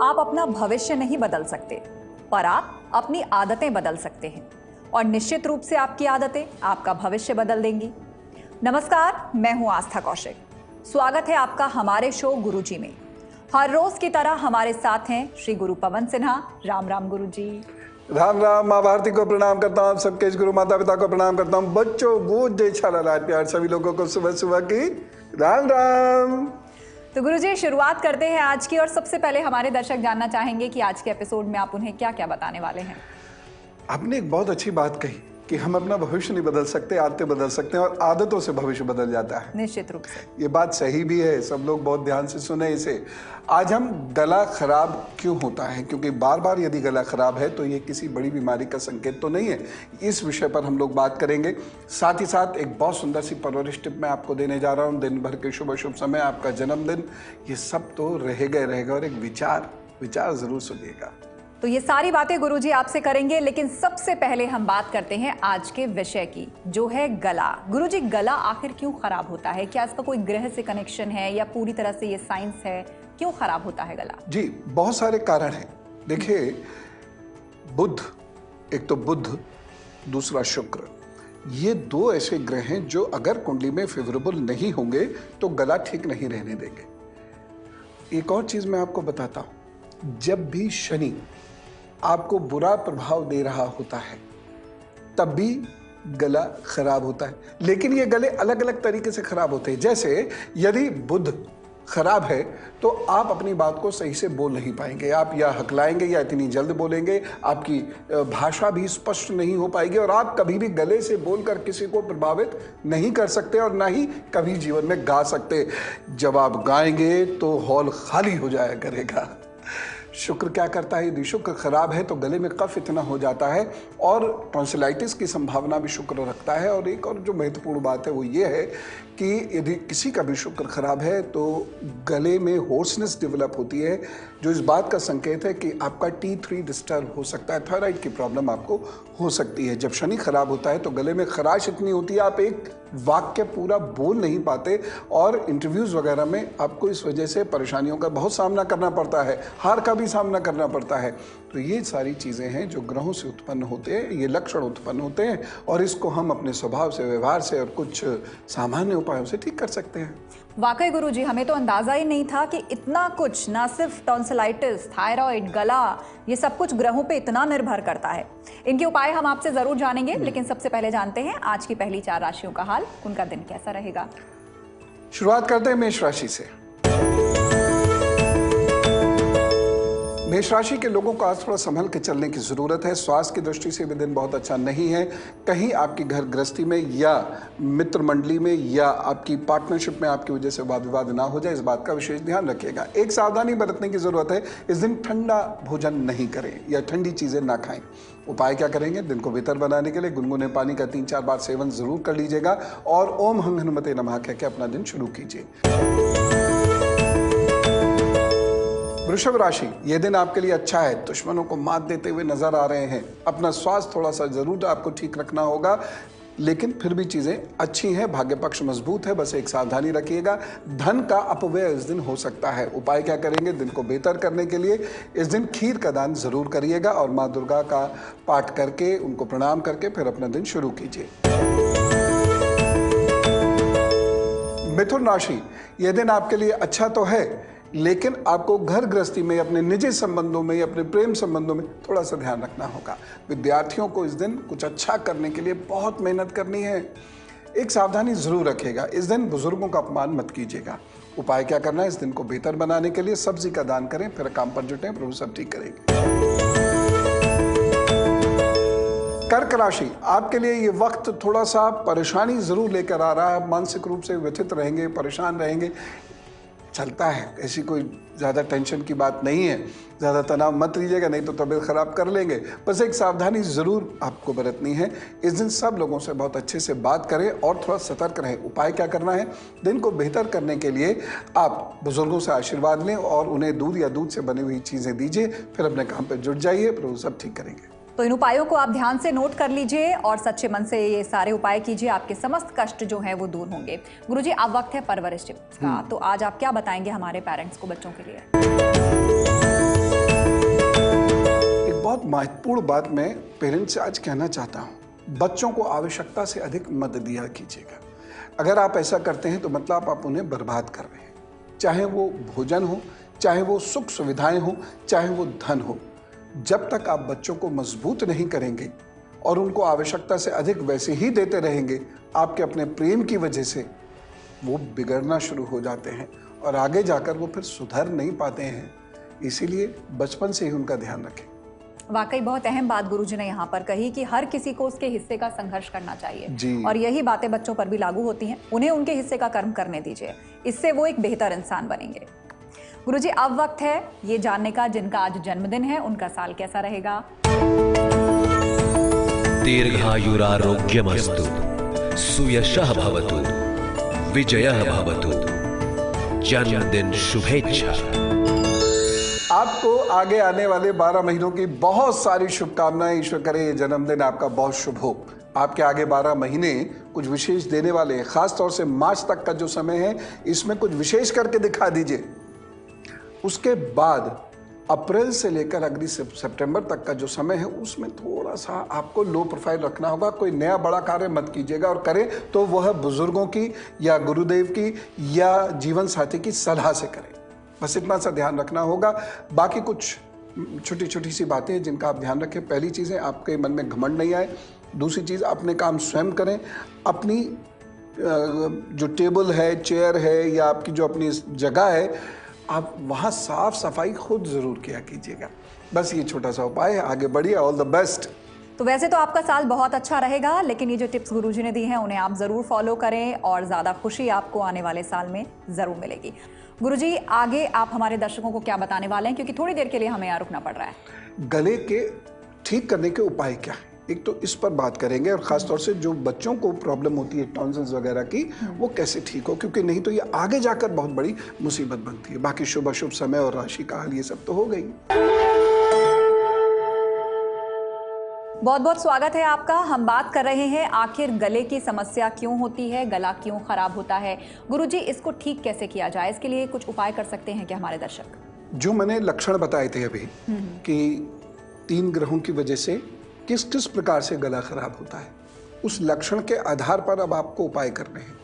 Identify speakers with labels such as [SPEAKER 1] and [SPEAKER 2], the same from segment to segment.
[SPEAKER 1] आप अपना भविष्य नहीं बदल सकते, पर आप अपनी आदतें बदल सकते हैं और निश्चित रूप से आपकी आदतें आपका भविष्य बदल देंगी। नमस्कार, मैं हूं आस्था कौशिक। स्वागत है आपका हमारे शो गुरुजी में। हर रोज की तरह हमारे साथ हैं श्री गुरु पवन सिन्हा। राम राम गुरु जी।
[SPEAKER 2] राम राम। माँ भारती को प्रणाम करता हूँ, सबके गुरु माता पिता को प्रणाम करता हूँ, बच्चों बूढ़ जय छाला लाल प्यार सभी लोगों को सुबह सुबह की राम राम।
[SPEAKER 1] तो गुरुजी शुरुआत करते हैं आज की, और सबसे पहले हमारे दर्शक जानना चाहेंगे कि आज के एपिसोड में आप उन्हें क्या क्या बताने वाले हैं।
[SPEAKER 2] आपने एक बहुत अच्छी बात कही कि हम अपना भविष्य नहीं बदल सकते, आदतें बदल सकते हैं और आदतों से भविष्य बदल जाता है।
[SPEAKER 1] निश्चित रूप से
[SPEAKER 2] ये बात सही भी है, सब लोग बहुत ध्यान से सुने इसे। आज हम गला खराब क्यों होता है, क्योंकि बार बार यदि गला खराब है तो ये किसी बड़ी बीमारी का संकेत तो नहीं है। इस विषय पर हम लोग बात करेंगे। साथ ही साथ एक बहुत सुंदर सी परवरिश टिप मैं आपको देने जा रहा हूँ। दिन भर के शुभ शुभ समय, आपका जन्मदिन, ये सब तो रहेगा और एक विचार जरूर सुनिएगा।
[SPEAKER 1] तो ये सारी बातें गुरुजी आपसे करेंगे, लेकिन सबसे पहले हम बात करते हैं आज के विषय की, जो है गला। गुरुजी, गला आखिर क्यों खराब होता है? क्या इसका कोई ग्रह से कनेक्शन है या पूरी तरह से ये साइंस है? क्यों खराब होता है गला? जी,
[SPEAKER 2] बहुत सारे कारण हैं। देखिए, बुध, एक तो बुध, दूसरा शुक्र, ये दो ऐसे ग्रह हैं जो अगर कुंडली में फेवरेबल नहीं होंगे तो गला ठीक नहीं रहने देंगे। एक और चीज मैं आपको बताता हूं, जब भी शनि आपको बुरा प्रभाव दे रहा होता है तब भी गला खराब होता है, लेकिन ये गले अलग अलग तरीके से खराब होते हैं। जैसे यदि बुध खराब है तो आप अपनी बात को सही से बोल नहीं पाएंगे, आप या हकलाएंगे या इतनी जल्द बोलेंगे, आपकी भाषा भी स्पष्ट नहीं हो पाएगी और आप कभी भी गले से बोलकर किसी को प्रभावित नहीं कर सकते और ना ही कभी जीवन में गा सकते। जब आप गाएंगे तो हॉल खाली हो जाया करेगा। शुक्र क्या करता है, यदि शुक्र खराब है तो गले में कफ इतना हो जाता है और टॉन्सिलाइटिस की संभावना भी शुक्र रखता है। और एक और जो महत्वपूर्ण बात है वो ये है कि यदि किसी का भी शुक्र खराब है तो गले में होर्सनेस डेवलप होती है, जो इस बात का संकेत है कि आपका T3 डिस्टर्ब हो सकता है, थायराइड की प्रॉब्लम आपको हो सकती है। जब शनि खराब होता है तो गले में खराश इतनी होती है, आप एक वाक्य पूरा बोल नहीं पाते और इंटरव्यूज वगैरह में आपको इस वजह से परेशानियों का बहुत सामना करना पड़ता है, हार का भी सामना करना पड़ता है। तो ये सारी चीज़ें हैं जो ग्रहों से उत्पन्न होते हैं, ये लक्षण उत्पन्न होते हैं और इसको हम अपने स्वभाव से, व्यवहार से और कुछ सामान्य उपायों से ठीक कर सकते हैं।
[SPEAKER 1] वाकई गुरुजी, हमें तो अंदाजा ही नहीं था कि इतना कुछ, ना सिर्फ टॉन्सिलाइटिस, थायराइड, गला, ये सब कुछ ग्रहों पे इतना निर्भर करता है। इनके उपाय हम आपसे जरूर जानेंगे, लेकिन सबसे पहले जानते हैं आज की पहली 4 राशियों का हाल, उनका दिन कैसा रहेगा।
[SPEAKER 2] शुरुआत करते हैं मेष राशि से। मेष राशि के लोगों को आज थोड़ा संभल के चलने की जरूरत है। स्वास्थ्य की दृष्टि से भी दिन बहुत अच्छा नहीं है। कहीं आपकी घर गृहस्थी में या मित्र मंडली में या आपकी पार्टनरशिप में आपकी वजह से वाद विवाद ना हो जाए, इस बात का विशेष ध्यान रखिएगा। एक सावधानी बरतने की जरूरत है, इस दिन ठंडा भोजन नहीं करें या ठंडी चीजें ना खाएं। उपाय क्या करेंगे? दिन को बेहतर बनाने के लिए गुनगुने पानी का 3-4 बार सेवन जरूर कर लीजिएगा और ओम हं हनुमते नमः कह के अपना दिन शुरू कीजिए। वृषभ राशि, यह दिन आपके लिए अच्छा है। दुश्मनों को मात देते हुए नजर आ रहे हैं। अपना स्वास्थ्य थोड़ा सा जरूर आपको ठीक रखना होगा, लेकिन फिर भी चीजें अच्छी हैं। भाग्य पक्ष मजबूत है, बस एक सावधानी रखिएगा। धन का अपव्यय इस दिन हो सकता है। उपाय क्या करेंगे? दिन को बेहतर करने के लिए इस दिन खीर का दान जरूर करिएगा और माँ दुर्गा का पाठ करके, उनको प्रणाम करके फिर अपना दिन शुरू कीजिए। मिथुन राशि, यह दिन आपके लिए अच्छा तो है, लेकिन आपको घर गृहस्थी में, अपने निजी संबंधों में, अपने प्रेम संबंधों में थोड़ा सा ध्यान रखना होगा। विद्यार्थियों को इस दिन कुछ अच्छा करने के लिए बहुत मेहनत करनी है। एक सावधानी जरूर रखिएगा, इस दिन बुजुर्गों का अपमान मत कीजिएगा। उपाय क्या करना है? इस दिन को बेहतर बनाने के लिए सब्जी का दान करें, फिर काम पर जुटें, प्रभु सब ठीक करेंगे। कर्क राशि, आपके लिए ये वक्त थोड़ा सा परेशानी जरूर लेकर आ रहा है। मानसिक रूप से व्यथित रहेंगे, परेशान रहेंगे, चलता है, ऐसी कोई ज़्यादा टेंशन की बात नहीं है। ज़्यादा तनाव मत लीजिएगा, नहीं तो तबीयत खराब कर लेंगे। बस एक सावधानी ज़रूर आपको बरतनी है। इस दिन सब लोगों से बहुत अच्छे से बात करें और थोड़ा सतर्क रहें। उपाय क्या करना है? दिन को बेहतर करने के लिए आप बुजुर्गों से आशीर्वाद लें और उन्हें दूध या दूध से बनी हुई चीज़ें दीजिए, फिर अपने काम पर जुट जाइए, प्रभु सब ठीक करेंगे।
[SPEAKER 1] तो इन उपायों को आप ध्यान से नोट कर लीजिए और सच्चे मन से ये सारे उपाय कीजिए, आपके समस्त कष्ट जो हैं वो दूर होंगे। गुरुजी, अब वक्त है परवरिश टिप्स का, तो आज आप क्या बताएंगे हमारे पेरेंट्स को, बच्चों के लिए?
[SPEAKER 2] महत्वपूर्ण बात मैं पेरेंट्स से आज कहना चाहता हूँ, बच्चों को आवश्यकता से अधिक मत दिया कीजिएगा। अगर आप ऐसा करते हैं तो मतलब आप उन्हें बर्बाद कर रहे हैं, चाहे वो भोजन हो, चाहे वो सुख सुविधाएं हो, चाहे वो धन हो। जब तक आप बच्चों को मजबूत नहीं करेंगे और उनको आवश्यकता से अधिक वैसे ही देते रहेंगे, आपके अपने प्रेम की वजह से वो बिगड़ना शुरू हो जाते हैं और आगे जाकर वो फिर सुधर नहीं पाते हैं। इसीलिए बचपन से ही उनका ध्यान रखें।
[SPEAKER 1] वाकई बहुत अहम बात गुरुजी ने यहाँ पर कही कि हर किसी को उसके हिस्से का संघर्ष करना चाहिए
[SPEAKER 2] जी।
[SPEAKER 1] और यही बातें बच्चों पर भी लागू होती हैं। उन्हें उनके हिस्से का कर्म करने दीजिए, इससे वो एक बेहतर इंसान बनेंगे। गुरुजी, अब वक्त है ये जानने का जिनका आज जन्मदिन है उनका साल कैसा रहेगा।
[SPEAKER 3] दीर्घायुरारोग्यमस्तु, सुयशः भवतु, विजयः भवतु, जन्मदिन शुभेच्छा।
[SPEAKER 2] आपको आगे आने वाले 12 महीनों की बहुत सारी शुभकामनाएं। ईश्वर करे ये जन्मदिन आपका बहुत शुभ हो। आपके आगे 12 महीने कुछ विशेष देने वाले हैं। खास तौर से मार्च तक का जो समय है इसमें कुछ विशेष करके दिखा दीजिए। उसके बाद अप्रैल से लेकर अगली सितंबर तक का जो समय है उसमें थोड़ा सा आपको लो प्रोफाइल रखना होगा। कोई नया बड़ा कार्य मत कीजिएगा, और करें तो वह बुजुर्गों की या गुरुदेव की या जीवन साथी की सलाह से करें। बस इतना सा ध्यान रखना होगा। बाकी कुछ छोटी छोटी सी बातें हैं जिनका आप ध्यान रखें। पहली चीज़ है आपके मन में घमंड नहीं आए। दूसरी चीज़, अपने काम स्वयं करें। अपनी जो टेबल है, चेयर है या आपकी जो अपनी जगह है, आप वहाँ साफ सफाई खुद ज़रूर किया कीजिएगा। बस ये छोटा सा उपाय है। आगे बढ़िए। All the best.
[SPEAKER 1] तो वैसे तो आपका साल बहुत अच्छा रहेगा, लेकिन ये जो टिप्स गुरुजी ने दी हैं उन्हें आप ज़रूर फॉलो करें और ज़्यादा खुशी आपको आने वाले साल में ज़रूर मिलेगी। गुरुजी, आगे आप हमारे दर्शकों को क्या बताने वाले हैं, क्योंकि थोड़ी देर के लिए हमें यहाँ रुकना पड़ रहा है।
[SPEAKER 2] गले के ठीक करने के उपाय क्या है, एक तो इस पर बात करेंगे, और ख़ासतौर से जो बच्चों को प्रॉब्लम होती है टॉन्सिल्स वगैरह की, वो कैसे ठीक हो, क्योंकि नहीं तो ये आगे जाकर बहुत बड़ी मुसीबत बनती है। बाकी शुभ अशुभ समय और राशि का हाल ये सब तो हो गई।
[SPEAKER 1] बहुत बहुत स्वागत है आपका। हम बात कर रहे हैं आखिर गले की समस्या क्यों होती है, गला क्यों खराब होता है। गुरुजी, इसको ठीक कैसे किया जाए, इसके लिए कुछ उपाय कर सकते हैं क्या हमारे दर्शक?
[SPEAKER 2] जो मैंने लक्षण बताए थे अभी कि 3 ग्रहों की वजह से किस किस प्रकार से गला खराब होता है, उस लक्षण के आधार पर अब आपको उपाय करने हैं।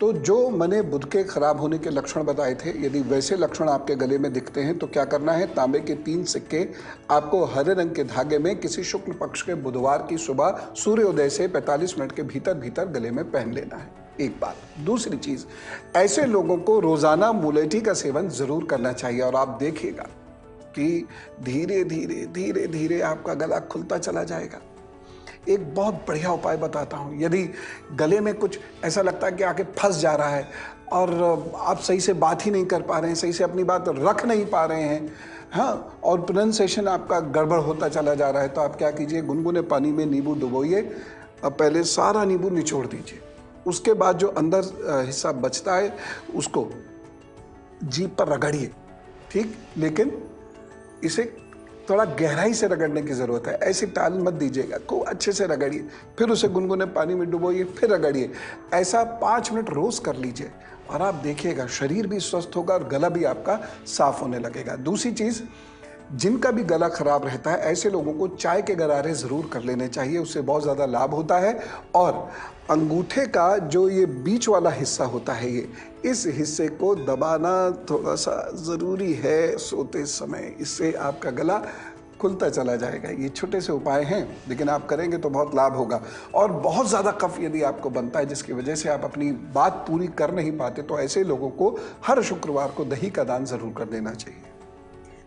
[SPEAKER 2] तो जो मैंने बुध के खराब होने के लक्षण बताए थे, यदि वैसे लक्षण आपके गले में दिखते हैं तो क्या करना है, तांबे के 3 सिक्के आपको हरे रंग के धागे में किसी शुक्ल पक्ष के बुधवार की सुबह सूर्योदय से 45 मिनट के भीतर भीतर गले में पहन लेना है। एक बात। दूसरी चीज, ऐसे लोगों को रोजाना मुलेठी का सेवन जरूर करना चाहिए, और आप देखिएगा कि धीरे धीरे धीरे धीरे आपका गला खुलता चला जाएगा। एक बहुत बढ़िया उपाय बताता हूँ। यदि गले में कुछ ऐसा लगता है कि आके फंस जा रहा है और आप सही से बात ही नहीं कर पा रहे हैं, सही से अपनी बात रख नहीं पा रहे हैं, हाँ, और प्रोनाउंसिएशन आपका गड़बड़ होता चला जा रहा है, तो आप क्या कीजिए, गुनगुने पानी में नींबू डुबोइए। अब पहले सारा नींबू निचोड़ दीजिए। उसके बाद जो अंदर हिस्सा बचता है उसको जीभ पर रगड़िए, ठीक, लेकिन इसे थोड़ा गहराई से रगड़ने की ज़रूरत है। ऐसे टाल मत दीजिएगा, खूब अच्छे से रगड़िए, फिर उसे गुनगुने पानी में डुबोइए, फिर रगड़िए। ऐसा 5 मिनट रोज कर लीजिए और आप देखिएगा शरीर भी स्वस्थ होगा और गला भी आपका साफ होने लगेगा। दूसरी चीज़, जिनका भी गला खराब रहता है ऐसे लोगों को चाय के गरारे ज़रूर कर लेने चाहिए, उससे बहुत ज़्यादा लाभ होता है। और अंगूठे का जो ये बीच वाला हिस्सा होता है, ये इस हिस्से को दबाना थोड़ा सा ज़रूरी है सोते समय, इससे आपका गला खुलता चला जाएगा। ये छोटे से उपाय हैं, लेकिन आप करेंगे तो बहुत लाभ होगा। और बहुत ज़्यादा कफ यदि आपको बनता है जिसकी वजह से आप अपनी बात पूरी कर नहीं पाते, तो ऐसे लोगों को हर शुक्रवार को दही का दान ज़रूर कर देना चाहिए।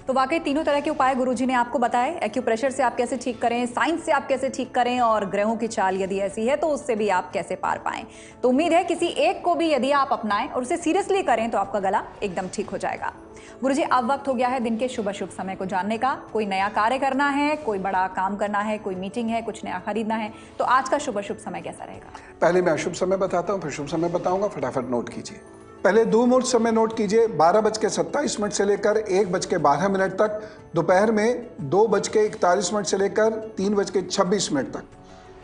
[SPEAKER 1] तो वाकई तीनों तरह के उपाय गुरुजी ने आपको बताए। एक्यूप्रेशर से आप कैसे ठीक करें, साइंस से आप कैसे ठीक करें, और ग्रहों की चाल यदि ऐसी है तो उससे भी आप कैसे पार पाएं। तो उम्मीद है किसी एक को भी यदि आप अपनाएं और उसे सीरियसली करें तो आपका गला एकदम ठीक हो जाएगा। गुरुजी, अब वक्त हो गया है दिन के शुभ अशुभ समय को जानने का। कोई नया कार्य करना है, कोई बड़ा काम करना है, कोई मीटिंग है, कुछ नया खरीदना है, तो आज का शुभ अशुभ समय कैसा रहेगा?
[SPEAKER 2] पहले मैं अशुभ समय बताता हूँ, फिर शुभ समय बताऊंगा, फटाफट नोट कीजिए। पहले 2 मुहूर्त समय नोट कीजिए, 12:27 से लेकर 1:12 तक। दोपहर में 2:41 से लेकर 3:26 तक।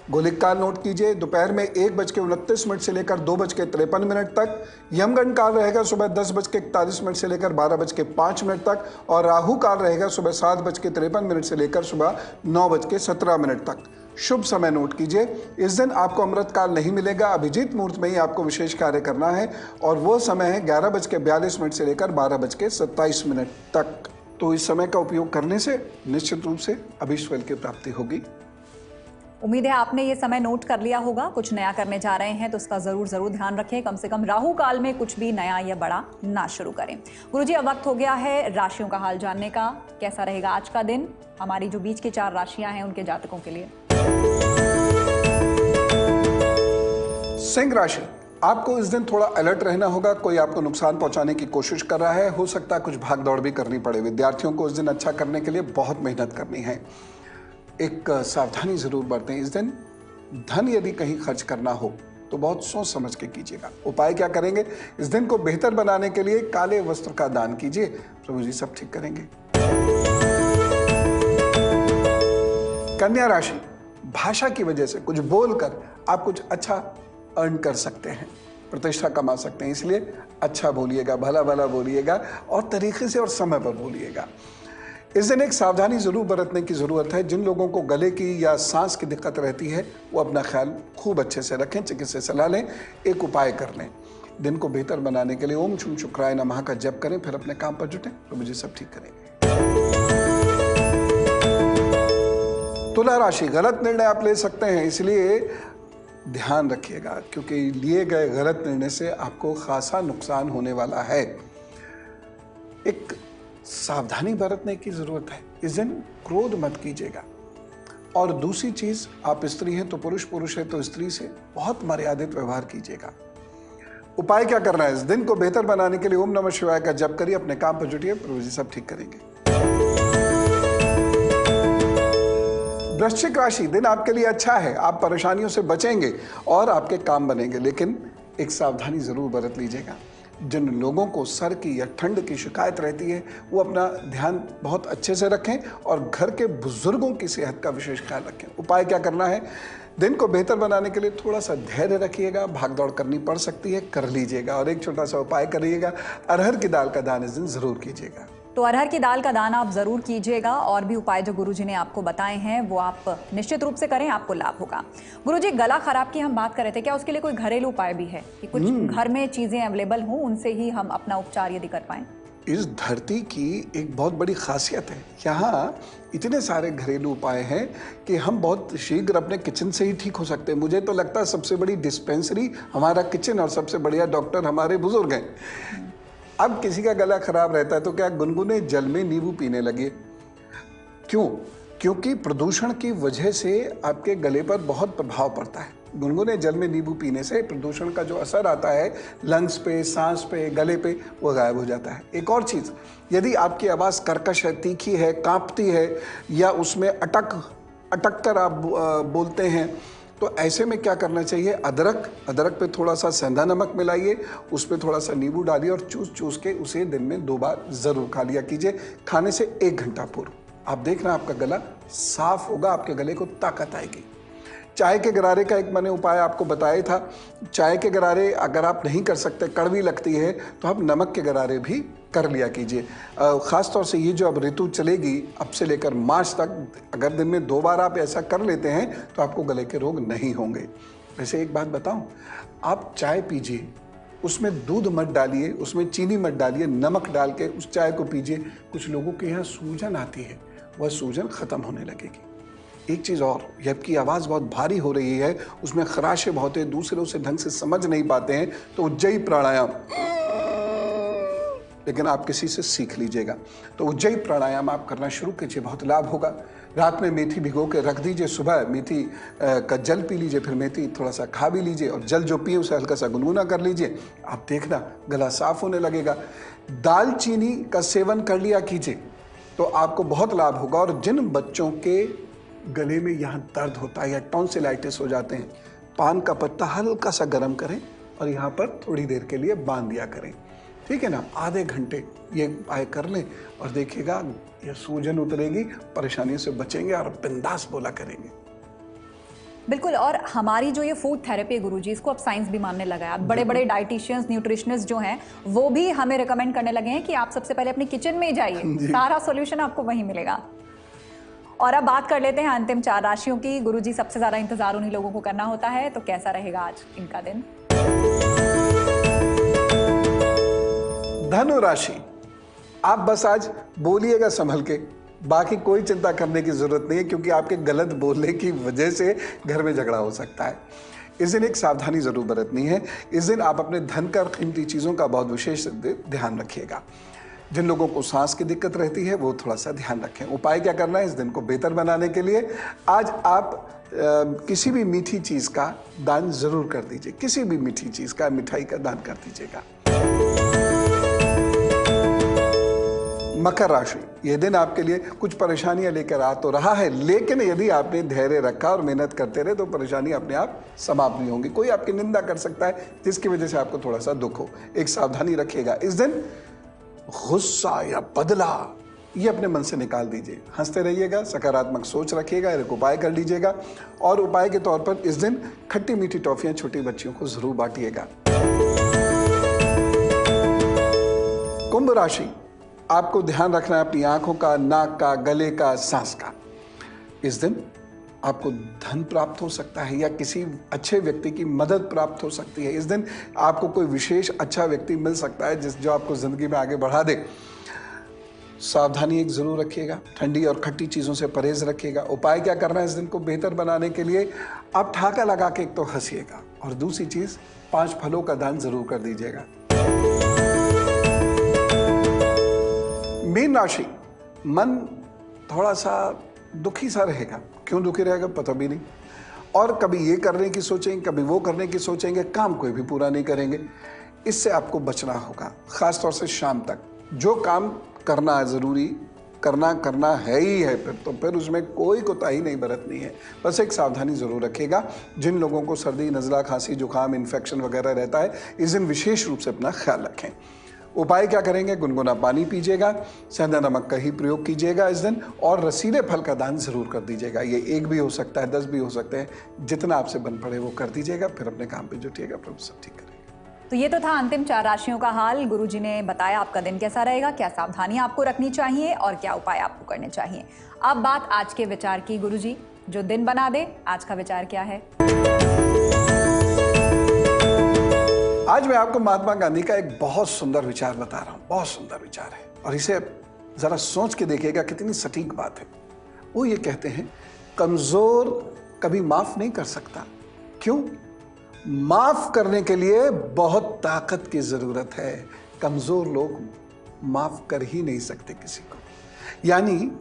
[SPEAKER 2] गोलिक काल नोट कीजिए, दोपहर में 1:29 से लेकर 2:53 तक। यमगंड काल रहेगा सुबह 10:41 से लेकर 12:05 तक, और राहु काल रहेगा सुबह 7:53 से लेकर सुबह 9:17 तक। शुभ समय नोट कीजिए, इस दिन आपको अमृत काल नहीं मिलेगा, अभिजीत मुहूर्त में ही आपको विशेष कार्य करना है, और वो समय है 11:42 से लेकर 12:27 तक। तो इस समय का उपयोग करने से निश्चित रूप से अभीष्ट फल की प्राप्ति होगी।
[SPEAKER 1] उम्मीद है आपने ये समय नोट कर लिया होगा। कुछ नया करने जा रहे हैं तो उसका जरूर ध्यान रखें। कम से कम राहु काल में कुछ भी नया या बड़ा ना शुरू करें। गुरुजी, अब वक्त हो गया है राशियों का हाल जानने का। कैसा रहेगा आज का दिन हमारी जो बीच की 4 राशियां हैं उनके जातकों के लिए?
[SPEAKER 2] सिंह राशि, आपको इस दिन थोड़ा अलर्ट रहना होगा। कोई आपको नुकसान पहुंचाने की कोशिश कर रहा है, हो सकता है कुछ भाग दौड़ भी करनी पड़े। विद्यार्थियों को इस दिन अच्छा करने के लिए बहुत मेहनत करनी है। एक सावधानी जरूर बरतें इस दिन। धन यदि कहीं खर्च करना हो तो बहुत सोच समझ के कीजिएगा। उपाय क्या करेंगे? इस दिन को बेहतर बनाने के लिए काले वस्त्र का दान कीजिए, प्रभु जी सब ठीक करेंगे। कन्या राशि, भाषा की वजह से कुछ बोलकर आप कुछ अच्छा अर्न कर सकते हैं, प्रतिष्ठा कमा सकते हैं, इसलिए अच्छा बोलिएगा, भला भला बोलिएगा और तरीके से और समय पर बोलिएगा। इस दिन एक सावधानी जरूर बरतने की जरूरत है। जिन लोगों को गले की या सांस की दिक्कत रहती है वो अपना ख्याल खूब अच्छे से रखें, चिकित्सक सलाह लें, एक उपाय कर लें। दिन को बेहतर बनाने के लिए ओम शुम शुक्राय नमः का जप करें, फिर अपने काम पर जुटें, प्रभु जी सब ठीक करेंगे। तुला राशि, गलत निर्णय आप ले सकते हैं, इसलिए ध्यान रखिएगा, क्योंकि लिए गए गलत निर्णय से आपको खासा नुकसान होने वाला है। एक सावधानी बरतने की जरूरत है। इस दिन क्रोध मत कीजिएगा। और दूसरी चीज, आप स्त्री हैं तो पुरुष है तो स्त्री से बहुत मर्यादित व्यवहार कीजिएगा। उपाय क्या करना है? इस दिन को बेहतर बनाने के लिए ओम नमः शिवाय का जप करिए, अपने काम पर जुटिए, प्रभु जी सब ठीक करेंगे। वृश्चिक राशि, दिन आपके लिए अच्छा है। आप परेशानियों से बचेंगे और आपके काम बनेंगे, लेकिन एक सावधानी जरूर बरत लीजिएगा। जिन लोगों को सर की या ठंड की शिकायत रहती है वो अपना ध्यान बहुत अच्छे से रखें और घर के बुजुर्गों की सेहत का विशेष ख्याल रखें। उपाय क्या करना है? दिन को बेहतर बनाने के लिए थोड़ा सा धैर्य रखिएगा, भागदौड़ करनी पड़ सकती है, कर लीजिएगा। और एक छोटा सा उपाय करिएगा, अरहर की दाल का दान इस दिन जरूर कीजिएगा।
[SPEAKER 1] तो अरहर की दाल का दान आप जरूर कीजिएगा, और भी उपाय जो गुरुजी ने आपको बताए हैं वो आप निश्चित रूप से करें, आपको लाभ होगा। गुरुजी, गला खराब की हम बात कर रहे थे, क्या उसके लिए कोई घरेलू उपाय भी है कि कुछ घर में चीजें अवेलेबल हों उनसे ही हम अपना उपचार यदि कर पाएं?
[SPEAKER 2] इस धरती की एक बहुत बड़ी खासियत है, यहाँ इतने सारे घरेलू उपाय हैं कि हम बहुत शीघ्र अपने किचन से ही ठीक हो सकते हैं। मुझे तो लगता है सबसे बड़ी डिस्पेंसरी हमारा किचन और सबसे बढ़िया डॉक्टर हमारे बुजुर्ग हैं। अब किसी का गला खराब रहता है तो क्या गुनगुने जल में नींबू पीने लगे? क्यों? क्योंकि प्रदूषण की वजह से आपके गले पर बहुत प्रभाव पड़ता है। गुनगुने जल में नींबू पीने से प्रदूषण का जो असर आता है लंग्स पे, सांस पे, गले पे, वो गायब हो जाता है। एक और चीज़, यदि आपकी आवाज़ कर्कश है, तीखी है, कांपती है, या उसमें अटक कर आप बोलते हैं, तो ऐसे में क्या करना चाहिए? अदरक पे थोड़ा सा सेंधा नमक मिलाइए, उस पर थोड़ा सा नींबू डालिए और चूस के उसे दिन में 2 बार ज़रूर खा लिया कीजिए, खाने से 1 घंटा पूर्व। आप देखना आपका गला साफ होगा, आपके गले को ताकत आएगी। चाय के गरारे का एक मैंने उपाय आपको बताया था। चाय के गरारे अगर आप नहीं कर सकते, कड़वी लगती है, तो आप नमक के गरारे भी कर लिया कीजिए। ख़ास तौर से ये जो अब ऋतु चलेगी, अब से लेकर मार्च तक, अगर दिन में 2 बार आप ऐसा कर लेते हैं तो आपको गले के रोग नहीं होंगे। वैसे एक बात बताऊं, आप चाय पीजिए, उसमें दूध मत डालिए, उसमें चीनी मत डालिए, नमक डाल के उस चाय को पीजिए। कुछ लोगों के यहाँ सूजन आती है, वह सूजन ख़त्म होने लगेगी। एक चीज़ और, जबकि आवाज़ बहुत भारी हो रही है, उसमें खराशे बहुत है, दूसरे उसे ढंग से समझ नहीं पाते हैं, तो उज्जयी प्राणायाम, लेकिन आप किसी से सीख लीजिएगा। तो उज्जयी प्राणायाम आप करना शुरू कीजिए, बहुत लाभ होगा। रात में मेथी भिगो के रख दीजिए, सुबह मेथी का जल पी लीजिए, फिर मेथी थोड़ा सा खा भी लीजिए, और जल जो पिए उसे हल्का सा गुनगुना कर लीजिए। आप देखना गला साफ होने लगेगा। दालचीनी का सेवन कर लिया कीजिए तो आपको बहुत लाभ होगा। और जिन बच्चों के गले में यहाँ दर्द होता है या टॉन्सिलाइटिस हो जाते हैं, पान का पत्ता हल्का सा गर्म करें और यहाँ पर थोड़ी देर के लिए बांध दिया करें, ठीक है ना? आधे घंटे ये उपाय कर लें और देखिएगा ये सूजन उतरेगी, परेशानियों से बचेंगे और बिंदास बोला करेंगे।
[SPEAKER 1] बिल्कुल। और हमारी जो ये फूड थेरेपी है गुरुजी, इसको अब साइंस भी मानने लगा है। अब बड़े बड़े डाइटिशियंस, न्यूट्रिशनिस्ट जो हैं वो भी हमें रिकमेंड करने लगे हैं कि आप सबसे पहले अपनी किचन में ही जाइए, सारा सॉल्यूशन आपको वहीं मिलेगा। और अब बात कर लेते हैं अंतिम 4 राशियों की। गुरुजी, सबसे ज्यादा इंतजार उन्हीं लोगों को करना होता है, तो कैसा रहेगा आज इनका दिन?
[SPEAKER 2] धनु राशि, आप बस आज बोलिएगा संभल के, बाकी कोई चिंता करने की जरूरत नहीं है, क्योंकि आपके गलत बोलने की वजह से घर में झगड़ा हो सकता है। इस दिन एक सावधानी जरूर बरतनी है। इस दिन आप अपने धन का, कीमती चीजों का बहुत विशेष ध्यान रखिएगा। जिन लोगों को सांस की दिक्कत रहती है वो थोड़ा सा ध्यान रखें। उपाय क्या करना है इस दिन को बेहतर बनाने के लिए? आज आप किसी भी मीठी चीज का दान जरूर कर दीजिए। किसी भी मीठी चीज का, मिठाई का दान कर दीजिएगा। मकर राशि, यह दिन आपके लिए कुछ परेशानियां लेकर आ तो रहा है, लेकिन यदि आपने धैर्य रखा और मेहनत करते रहे तो परेशानी अपने आप समाप्त नहीं होंगी। कोई आपकी निंदा कर सकता है जिसकी वजह से आपको थोड़ा सा दुख हो। एक सावधानी रखिएगा। इस दिन गुस्सा या बदला ये अपने मन से निकाल दीजिए। हंसते रहिएगा, सकारात्मक सोच रखिएगा, एक उपाय कर लीजिएगा। और उपाय के तौर पर इस दिन खट्टी मीठी टॉफियां छोटी बच्चियों को जरूर बांटिएगा। कुंभ राशि, आपको ध्यान रखना है अपनी आंखों का, नाक का, गले का, सांस का। इस दिन आपको धन प्राप्त हो सकता है या किसी अच्छे व्यक्ति की मदद प्राप्त हो सकती है। इस दिन आपको कोई विशेष अच्छा व्यक्ति मिल सकता है जो आपको जिंदगी में आगे बढ़ा दे। सावधानी एक जरूर रखिएगा, ठंडी और खट्टी चीजों से परहेज रखिएगा। उपाय क्या करना है इस दिन को बेहतर बनाने के लिए? आप ठहाका लगा के एक तो हंसिएगा, और दूसरी चीज 5 फलों का दान जरूर कर दीजिएगा। मीन राशि, मन थोड़ा सा दुखी सा रहेगा। क्यों दुखी रहेगा पता भी नहीं, और कभी ये करने की सोचेंगे, कभी वो करने की सोचेंगे, काम कोई भी पूरा नहीं करेंगे। इससे आपको बचना होगा, खास तौर से शाम तक। जो काम करना जरूरी करना है ही है, फिर उसमें कोई कोताही नहीं बरतनी है। बस एक सावधानी जरूर रखिएगा। जिन लोगों को सर्दी, नज़ला, खांसी, जुकाम, इन्फेक्शन वगैरह रहता है, इस दिन विशेष रूप से अपना ख्याल रखें। उपाय क्या करेंगे? गुनगुना पानी पीजिएगा, सेंधा नमक का ही प्रयोग कीजिएगा इस दिन, और रसीले फल का दान जरूर कर दीजिएगा। ये 1 भी हो सकता है, 10 भी हो सकते हैं, जितना आपसे बन पड़े वो कर दीजिएगा। फिर अपने काम पे जुटिएगा, प्रभु सब ठीक करेगा।
[SPEAKER 1] तो ये तो था अंतिम 4 राशियों का हाल। गुरुजी ने बताया आपका दिन कैसा रहेगा, क्या सावधानियां आपको रखनी चाहिए और क्या उपाय आपको करने चाहिए। अब बात आज के विचार की। गुरुजी, जो दिन बना दे, आज का विचार क्या है?
[SPEAKER 2] आज मैं आपको महात्मा गांधी का एक बहुत सुंदर विचार बता रहा हूं। बहुत सुंदर विचार है, और इसे जरा सोच के देखिएगा, कितनी सटीक बात है। वो ये कहते हैं, कमजोर कभी माफ नहीं कर सकता। क्यों? माफ करने के लिए बहुत ताकत की जरूरत है। कमजोर लोग माफ कर ही नहीं सकते किसी को। यानी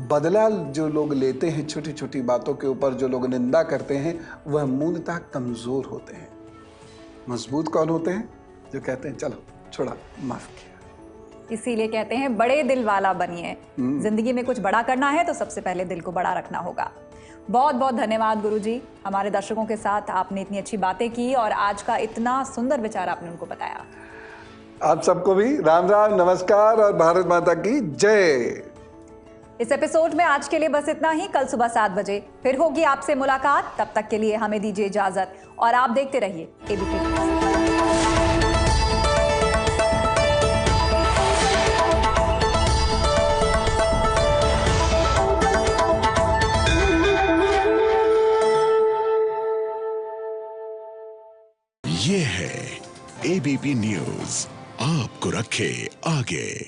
[SPEAKER 2] बदला जो लोग लेते हैं छोटी छोटी बातों के ऊपर, जो लोग निंदा करते हैं, वह मूलतः कमजोर होते हैं। मजबूत कौन होते हैं? जो कहते हैं चलो छोड़ा, माफ किया।
[SPEAKER 1] इसीलिए कहते हैं बड़े दिल वाला बनिए। जिंदगी में कुछ बड़ा करना है तो सबसे पहले दिल को बड़ा रखना होगा। बहुत बहुत धन्यवाद गुरुजी, हमारे दर्शकों के साथ आपने इतनी अच्छी बातें की और आज का इतना सुंदर विचार आपने उनको बताया।
[SPEAKER 2] आप सबको भी राम राम, नमस्कार और भारत माता की जय।
[SPEAKER 1] इस एपिसोड में आज के लिए बस इतना ही। कल सुबह 7 बजे फिर होगी आपसे मुलाकात। तब तक के लिए हमें दीजिए इजाजत और आप देखते रहिए एबीपी न्यूज़।
[SPEAKER 4] ये है एबीपी न्यूज़, आपको रखे आगे।